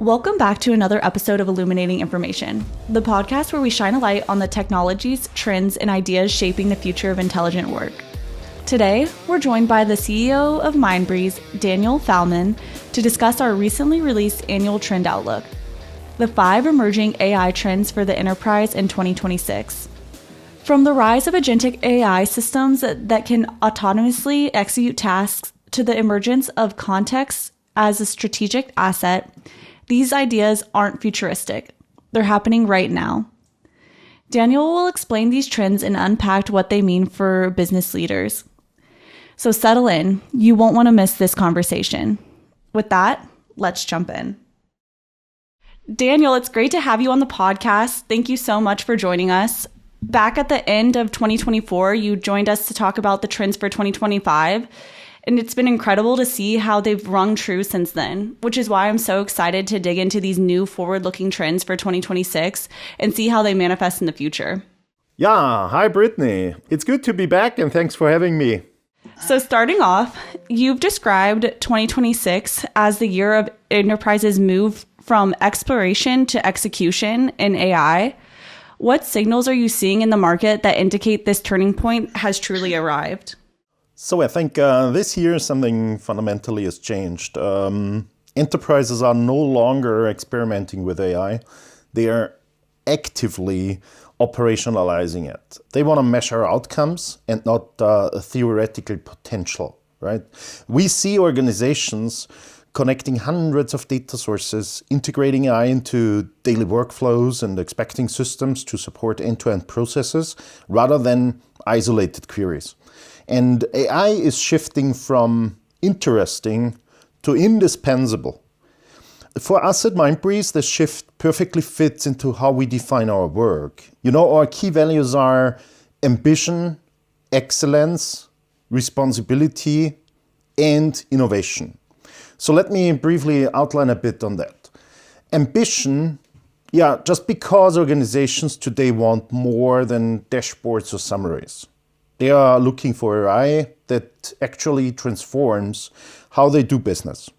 Welcome back to another episode of Illuminating Information, the podcast where we shine a light on the technologies, trends, and ideas shaping the future of intelligent work. Today, we're joined by the CEO of Mindbreeze, Daniel Fallmann, to discuss our recently released annual trend outlook, the 5 emerging AI trends for the enterprise in 2026. From the rise of agentic AI systems that can autonomously execute tasks to the emergence of context as a strategic asset, these ideas aren't futuristic. They're happening right now. Daniel will explain these trends and unpack what they mean for business leaders. So settle in. You won't want to miss this conversation. With that, let's jump in. Daniel, it's great to have you on the podcast. Thank you so much for joining us. Back at the end of 2024, you joined us to talk about the trends for 2025. And it's been incredible to see how they've rung true since then, which is why I'm so excited to dig into these new forward-looking trends for 2026 and see how they manifest in the future. Yeah, hi Brittany. It's good to be back and thanks for having me. So starting off, you've described 2026 as the year of enterprises move from exploration to execution in AI. What signals are you seeing in the market that indicate this turning point has truly arrived? So I think this year something fundamentally has changed. Enterprises are no longer experimenting with AI. They are actively operationalizing it. They want to measure outcomes and not theoretical potential, right? We see organizations connecting hundreds of data sources, integrating AI into daily workflows and expecting systems to support end-to-end processes rather than isolated queries. And AI is shifting from interesting to indispensable. For us at Mindbreeze, the shift perfectly fits into how we define our work. You know, our key values are ambition, excellence, responsibility, and innovation. So let me briefly outline a bit on that. Ambition, just because organizations today want more than dashboards or summaries. They are looking for AI that actually transforms how they do business.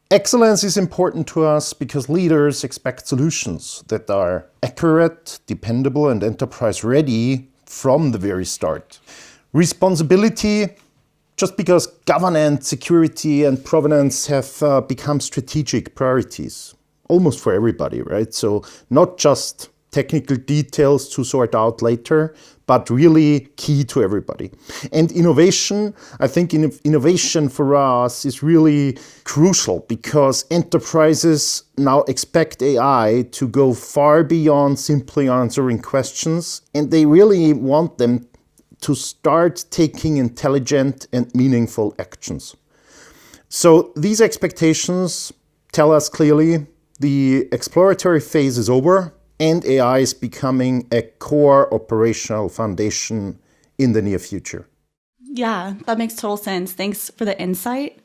Excellence is important to us because leaders expect solutions that are accurate, dependable, and enterprise-ready from the very start. Responsibility, just because governance, security, and provenance have become strategic priorities, almost for everybody, right? So not just technical details to sort out later, but really key to everybody. And innovation, I think innovation for us is really crucial because enterprises now expect AI to go far beyond simply answering questions, and they really want them to start taking intelligent and meaningful actions. So these expectations tell us clearly the exploratory phase is over, and AI is becoming a core operational foundation in the near future. Yeah, that makes total sense. Thanks for the insight.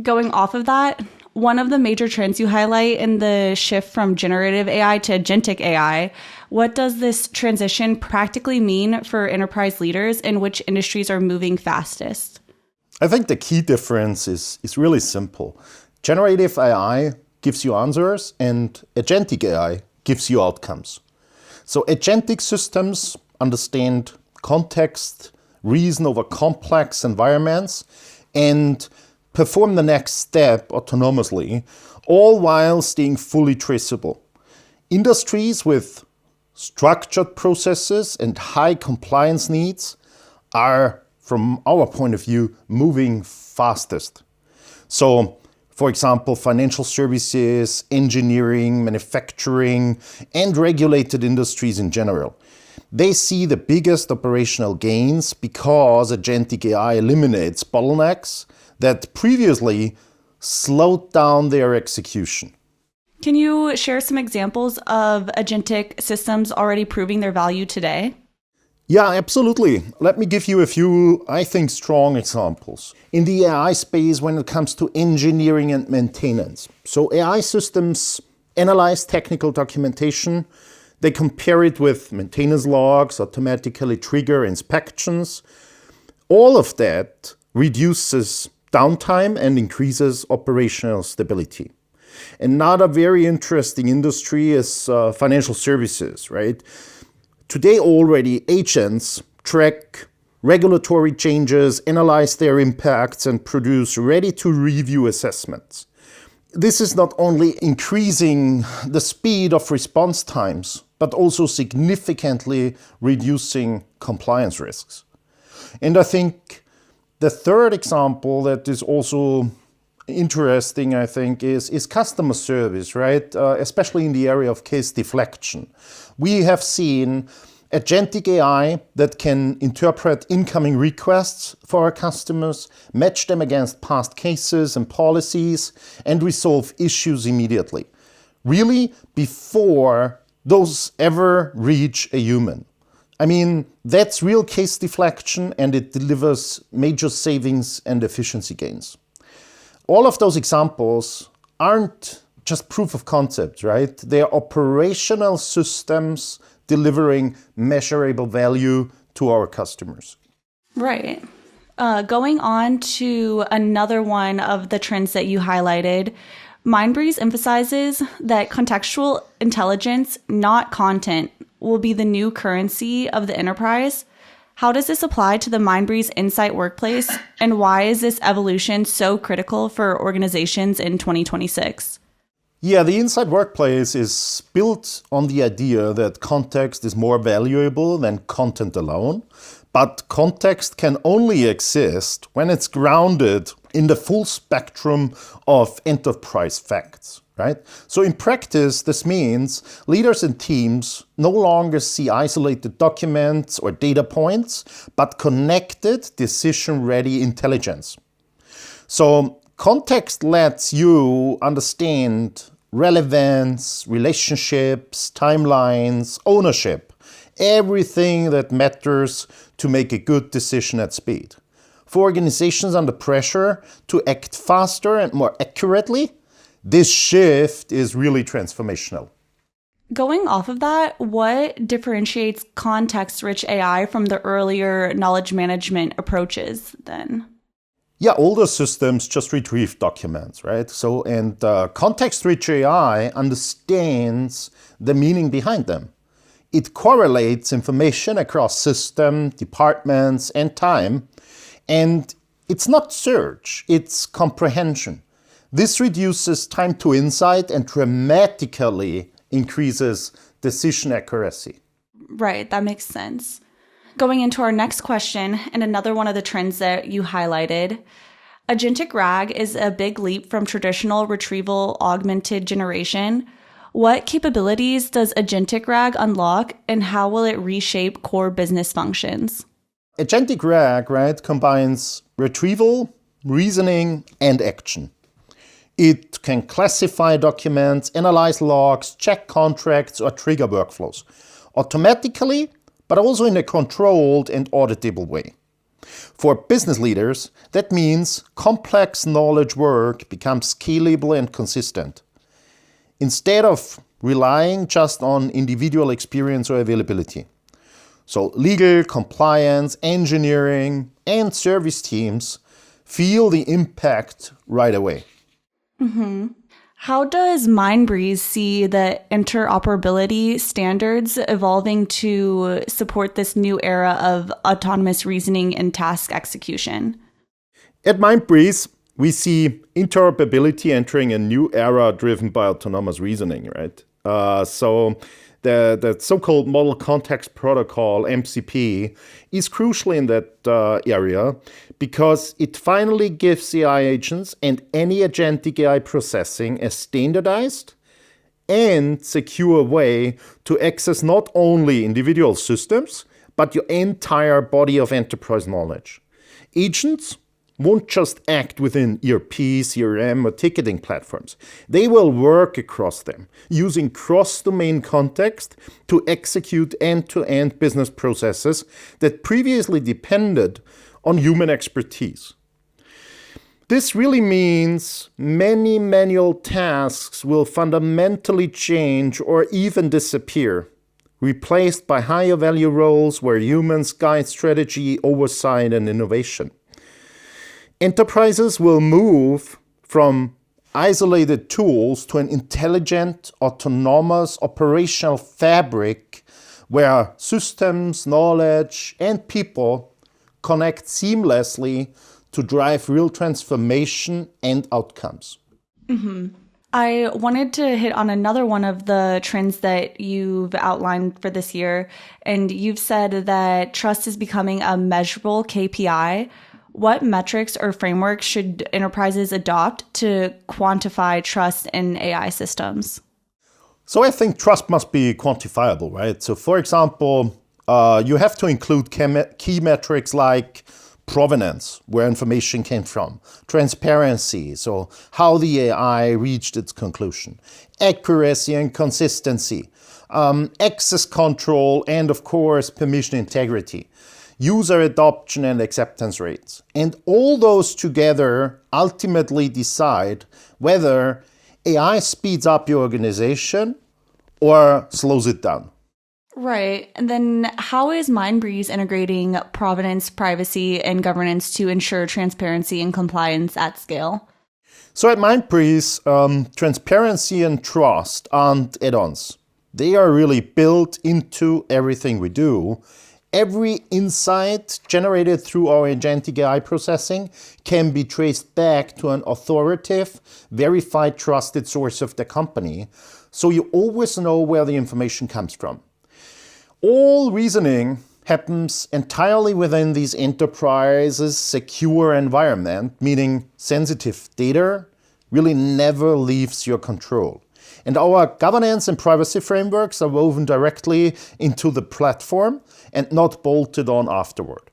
Going off of that, one of the major trends you highlight in the shift from generative AI to agentic AI, what does this transition practically mean for enterprise leaders and which industries are moving fastest? I think the key difference is really simple. Generative AI gives you answers and agentic AI gives you outcomes. So agentic systems understand context, reason over complex environments, and perform the next step autonomously, all while staying fully traceable. Industries with structured processes and high compliance needs are, from our point of view, moving fastest. So, for example, financial services, engineering, manufacturing, and regulated industries in general. They see the biggest operational gains because agentic AI eliminates bottlenecks that previously slowed down their execution. Can you share some examples of agentic systems already proving their value today? Yeah, absolutely. Let me give you a few, I think, strong examples. In the AI space, when it comes to engineering and maintenance. So AI systems analyze technical documentation. They compare it with maintenance logs, automatically trigger inspections. All of that reduces downtime and increases operational stability. Another very interesting industry is financial services, right? Today already agents track regulatory changes, analyze their impacts, and produce ready-to-review assessments. This is not only increasing the speed of response times, but also significantly reducing compliance risks. And I think the third example that is also interesting, I think, is customer service, right? Especially in the area of case deflection. We have seen agentic AI that can interpret incoming requests for our customers, match them against past cases and policies, and resolve issues immediately. Really, before those ever reach a human. I mean, that's real case deflection, and it delivers major savings and efficiency gains. All of those examples aren't just proof of concept, right? They are operational systems delivering measurable value to our customers. Right. Going on to another one of the trends that you highlighted, Mindbreeze emphasizes that contextual intelligence, not content, will be the new currency of the enterprise. How does this apply to the Mindbreeze Insight Workplace, and why is this evolution so critical for organizations in 2026? Yeah, the Insight Workplace is built on the idea that context is more valuable than content alone, but context can only exist when it's grounded in the full spectrum of enterprise facts. Right? So in practice, this means leaders and teams no longer see isolated documents or data points, but connected, decision-ready intelligence. So context lets you understand relevance, relationships, timelines, ownership, everything that matters to make a good decision at speed. For organizations under pressure to act faster and more accurately, this shift is really transformational. Going off of that, what differentiates context-rich AI from the earlier knowledge management approaches then? Yeah, older systems just retrieve documents, right? And context-rich AI understands the meaning behind them. It correlates information across system, departments, and time. And it's not search, it's comprehension. This reduces time to insight and dramatically increases decision accuracy. Right, that makes sense. Going into our next question, and another one of the trends that you highlighted, agentic RAG is a big leap from traditional retrieval augmented generation. What capabilities does agentic RAG unlock, and how will it reshape core business functions? Agentic RAG, right, combines retrieval, reasoning, and action. It can classify documents, analyze logs, check contracts, or trigger workflows automatically, but also in a controlled and auditable way. For business leaders, that means complex knowledge work becomes scalable and consistent. Instead of relying just on individual experience or availability. So legal, compliance, engineering, and service teams feel the impact right away. Mm-hmm. How does Mindbreeze see the interoperability standards evolving to support this new era of autonomous reasoning and task execution? At Mindbreeze, we see interoperability entering a new era driven by autonomous reasoning, right? So the so-called Model Context Protocol, MCP, is crucial in that area because it finally gives AI agents and any agentic AI processing a standardized and secure way to access not only individual systems, but your entire body of enterprise knowledge. Agents won't just act within ERP, CRM, or ticketing platforms. They will work across them, using cross-domain context to execute end-to-end business processes that previously depended on human expertise. This really means many manual tasks will fundamentally change or even disappear, replaced by higher value roles where humans guide strategy, oversight, and innovation. Enterprises will move from isolated tools to an intelligent, autonomous operational fabric where systems, knowledge, and people connect seamlessly to drive real transformation and outcomes. I wanted to hit on another one of the trends that you've outlined for this year, and you've said that trust is becoming a measurable KPI. What metrics or frameworks should enterprises adopt to quantify trust in AI systems? So I think trust must be quantifiable, right? So for example, you have to include key metrics like provenance, where information came from, transparency, so how the AI reached its conclusion, accuracy and consistency, access control, and of course, permission integrity, user adoption and acceptance rates. And all those together ultimately decide whether AI speeds up your organization or slows it down. Right. And then how is Mindbreeze integrating provenance, privacy, and governance to ensure transparency and compliance at scale? So at Mindbreeze, transparency and trust aren't add-ons. They are really built into everything we do. Every insight generated through our agentic AI processing can be traced back to an authoritative, verified, trusted source of the company. So you always know where the information comes from. All reasoning happens entirely within these enterprises' secure environment, meaning sensitive data really never leaves your control. And our governance and privacy frameworks are woven directly into the platform and not bolted on afterward.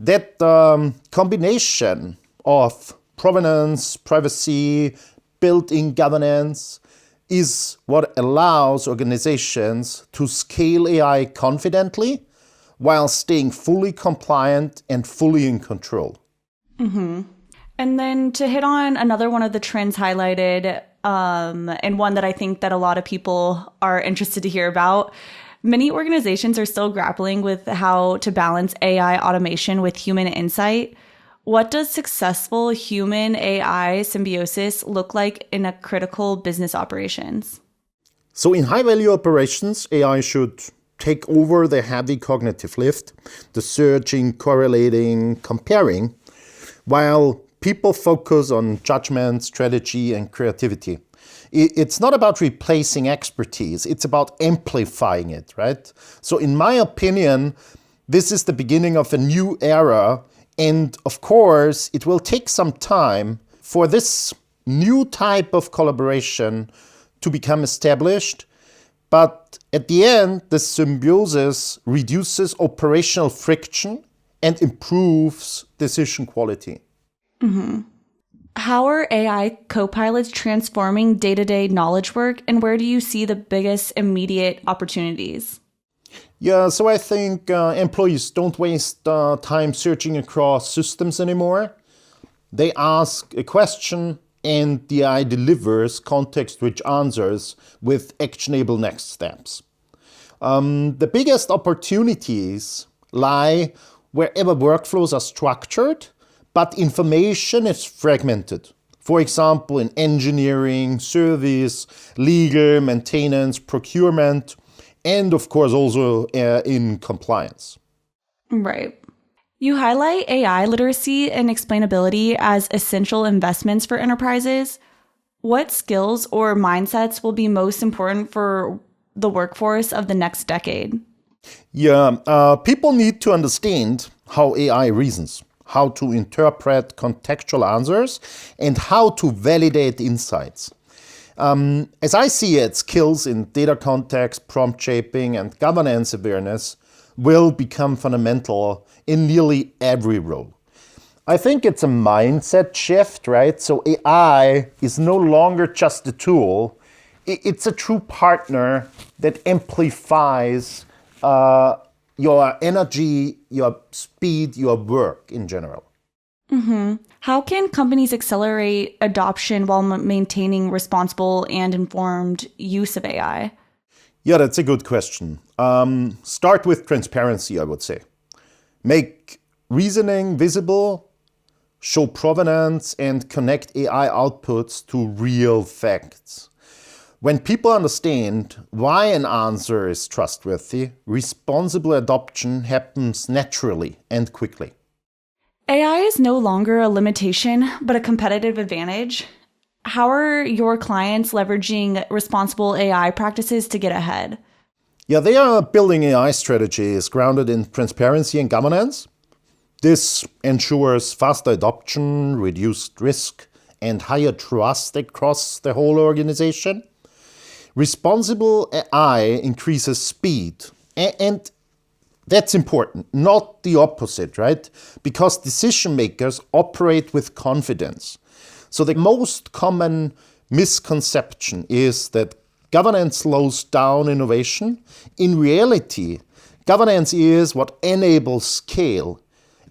That combination of provenance, privacy, built-in governance is what allows organizations to scale AI confidently while staying fully compliant and fully in control. And then to hit on another one of the trends highlighted, and one that I think that a lot of people are interested to hear about, many organizations are still grappling with how to balance AI automation with human insight. What does successful human-AI symbiosis look like in a critical business operations? So in high-value operations, AI should take over the heavy cognitive lift, the searching, correlating, comparing, while people focus on judgment, strategy, and creativity. It's not about replacing expertise, it's about amplifying it, right? So in my opinion, this is the beginning of a new era. And of course, it will take some time for this new type of collaboration to become established. But at the end, the symbiosis reduces operational friction and improves decision quality. How are AI copilots transforming day-to-day knowledge work, and where do you see the biggest immediate opportunities? Yeah, so I think employees don't waste time searching across systems anymore. They ask a question and the AI delivers context-rich answers with actionable next steps. The biggest opportunities lie wherever workflows are structured, but information is fragmented. For example, in engineering, service, legal, maintenance, procurement, and of course also in compliance. Right. You highlight AI literacy and explainability as essential investments for enterprises. What skills or mindsets will be most important for the workforce of the next decade? Yeah, people need to understand how AI reasons, how to interpret contextual answers, and how to validate insights. As I see it, skills in data context, prompt shaping, and governance awareness will become fundamental in nearly every role. I think it's a mindset shift, right? So AI is no longer just a tool. It's a true partner that amplifies your energy, your speed, your work in general. How can companies accelerate adoption while maintaining responsible and informed use of AI? Yeah, that's a good question. Start with transparency, I would say. Make reasoning visible, show provenance, and connect AI outputs to real facts. When people understand why an answer is trustworthy, responsible adoption happens naturally and quickly. AI is no longer a limitation, but a competitive advantage. How are your clients leveraging responsible AI practices to get ahead? Yeah, they are building AI strategies grounded in transparency and governance. This ensures faster adoption, reduced risk, and higher trust across the whole organization. Responsible AI increases speed, and that's important, not the opposite, right? Because decision makers operate with confidence. So the most common misconception is that governance slows down innovation. In reality, governance is what enables scale.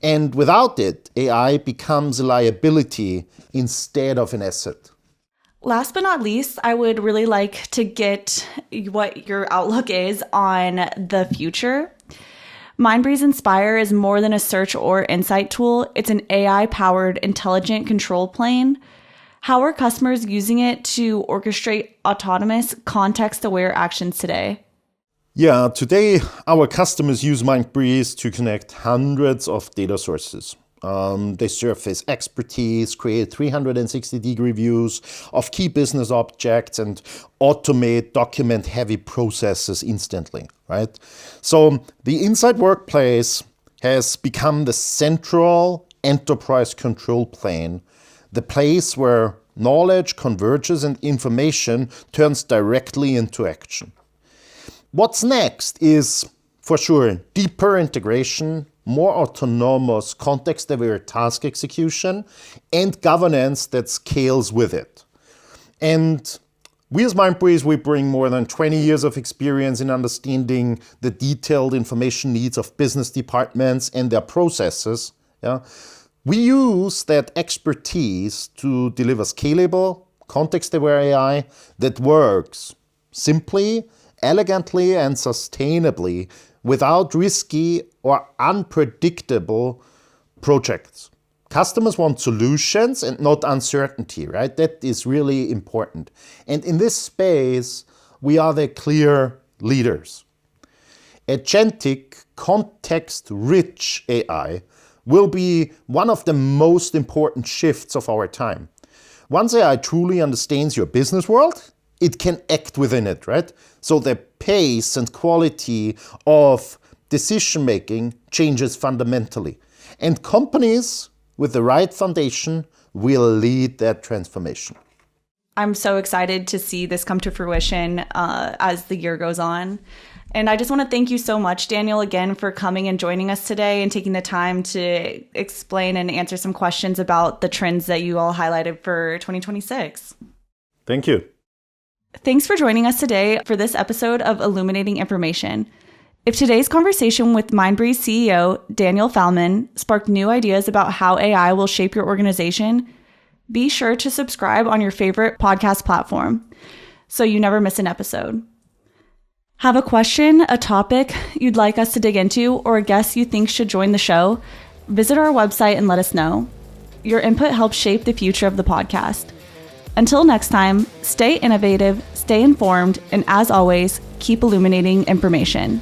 And without it, AI becomes a liability instead of an asset. Last but not least, I would really like to get what your outlook is on the future. Mindbreeze Inspire is more than a search or insight tool. It's an AI-powered intelligent control plane. How are customers using it to orchestrate autonomous, context-aware actions today? Yeah, today our customers use Mindbreeze to connect hundreds of data sources. They surface expertise, create 360-degree views of key business objects, and automate document-heavy processes instantly, right? So the Insight Workplace has become the central enterprise control plane, the place where knowledge converges and information turns directly into action. What's next is, for sure, deeper integration, more autonomous context-aware task execution, and governance that scales with it. And we as Mindbreeze, we bring more than 20 years of experience in understanding the detailed information needs of business departments and their processes. Yeah? We use that expertise to deliver scalable, context-aware AI that works simply, elegantly, and sustainably without risky or unpredictable projects. Customers want solutions and not uncertainty, right? That is really important. And in this space, we are the clear leaders. Agentic, context-rich AI will be one of the most important shifts of our time. Once AI truly understands your business world, it can act within it, right? So the pace and quality of decision-making changes fundamentally. And companies with the right foundation will lead that transformation. I'm so excited to see this come to fruition as the year goes on. And I just want to thank you so much, Daniel, again, for coming and joining us today and taking the time to explain and answer some questions about the trends that you all highlighted for 2026. Thank you. Thanks for joining us today for this episode of Illuminating Information. If today's conversation with Mindbreeze CEO Daniel Fallmann sparked new ideas about how AI will shape your organization, be sure to subscribe on your favorite podcast platform so you never miss an episode. Have a question, a topic you'd like us to dig into, or a guest you think should join the show? Visit our website and let us know. Your input helps shape the future of the podcast. Until next time, stay innovative, stay informed, and as always, keep illuminating information.